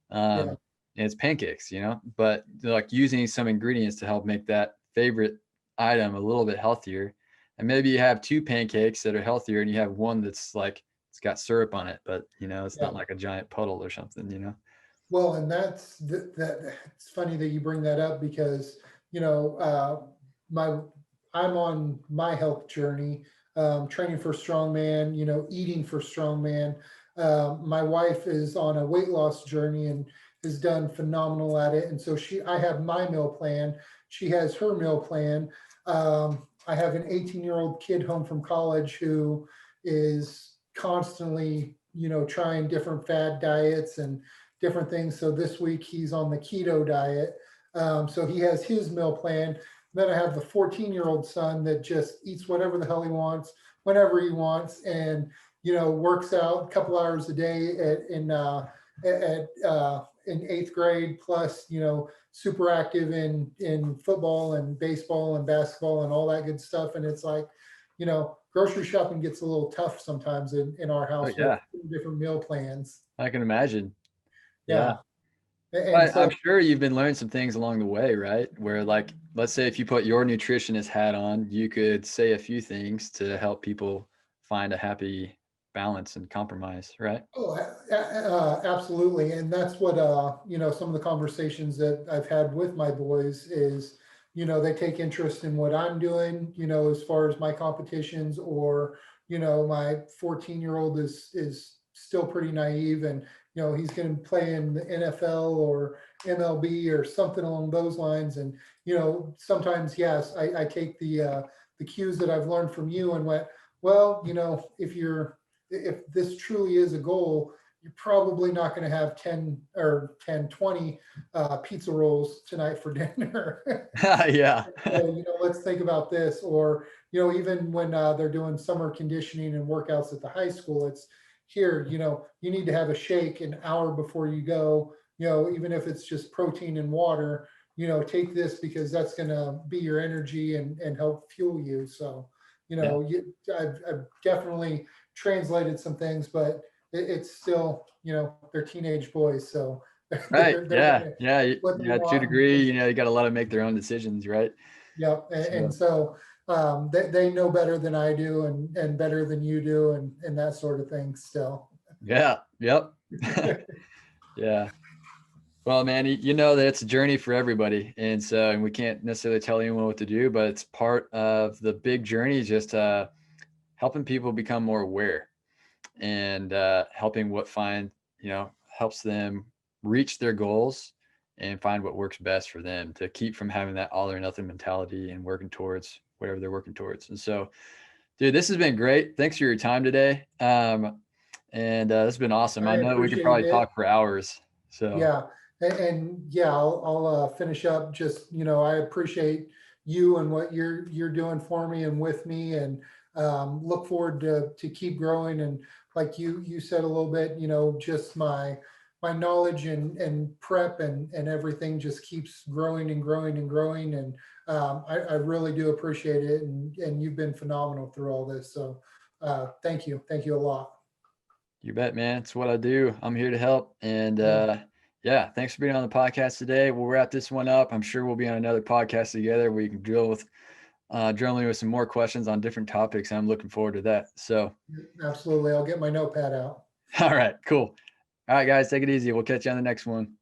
And it's pancakes, but like using some ingredients to help make that favorite item a little bit healthier. And maybe you have two pancakes that are healthier and you have one that's like, it's got syrup on it, but it's not like a giant puddle or something, Well, and it's funny that you bring that up because, I'm on my health journey, training for strongman, eating for strongman. My wife is on a weight loss journey and has done phenomenal at it. And so I have my meal plan. She has her meal plan. I have an 18-year-old kid home from college who is constantly, trying different fad diets and different things. So this week he's on the keto diet. So he has his meal plan. Then I have the 14-year-old son that just eats whatever the hell he wants, whenever he wants, and works out a couple hours a day in eighth grade, plus super active in football and baseball and basketball and all that good stuff. And it's like, grocery shopping gets a little tough sometimes in our house. Oh, yeah. With different meal plans. I can imagine. Yeah. And But so, I'm sure you've been learning some things along the way, right? Where like, let's say if you put your nutritionist hat on, you could say a few things to help people find a happy balance and compromise, right? absolutely. And that's what, some of the conversations that I've had with my boys is, they take interest in what I'm doing, as far as my competitions, or, my 14-year-old is still pretty naive and, he's going to play in the NFL or MLB or something along those lines. And, sometimes, yes, I take the cues that I've learned from you and went, well, if this truly is a goal, you're probably not going to have 20 pizza rolls tonight for dinner. Yeah. So, let's think about this. Or, even when they're doing summer conditioning and workouts at the high school, it's here, you need to have a shake an hour before you go, even if it's just protein and water, take this because that's going to be your energy and help fuel you. So, Yeah. I've definitely translated some things, but it's still, they're teenage boys. So Right. they're Yeah. gonna Yeah. what they Yeah. To a want. degree, you got to let them make their own decisions. Right. Yep. And So, so they know better than I do and better than you do and that sort of thing still. yeah. Yep. Yeah. Well, man, you know that it's a journey for everybody. And we can't necessarily tell anyone what to do, but it's part of the big journey, just helping people become more aware and helping helps them reach their goals and find what works best for them to keep from having that all or nothing mentality and working towards whatever they're working towards. And so, dude, this has been great. Thanks for your time today. And this has been awesome. I I know we could appreciate probably it. talk for hours. So, Yeah. And yeah, I'll finish up. Just, I appreciate you and what you're doing for me and with me, and look forward to keep growing. And like you said a little bit, just my knowledge and prep and everything just keeps growing and growing and growing. And I really do appreciate it. And you've been phenomenal through all this. So thank you. Thank you a lot. you bet, man. It's what I do. I'm here to help. And Yeah, yeah, thanks for being on the podcast today. We'll wrap this one up. I'm sure we'll be on another podcast together where you can drill me with some more questions on different topics. I'm looking forward to that. So, absolutely. I'll get my notepad out. all right, cool. All right, guys, take it easy. We'll catch you on the next one.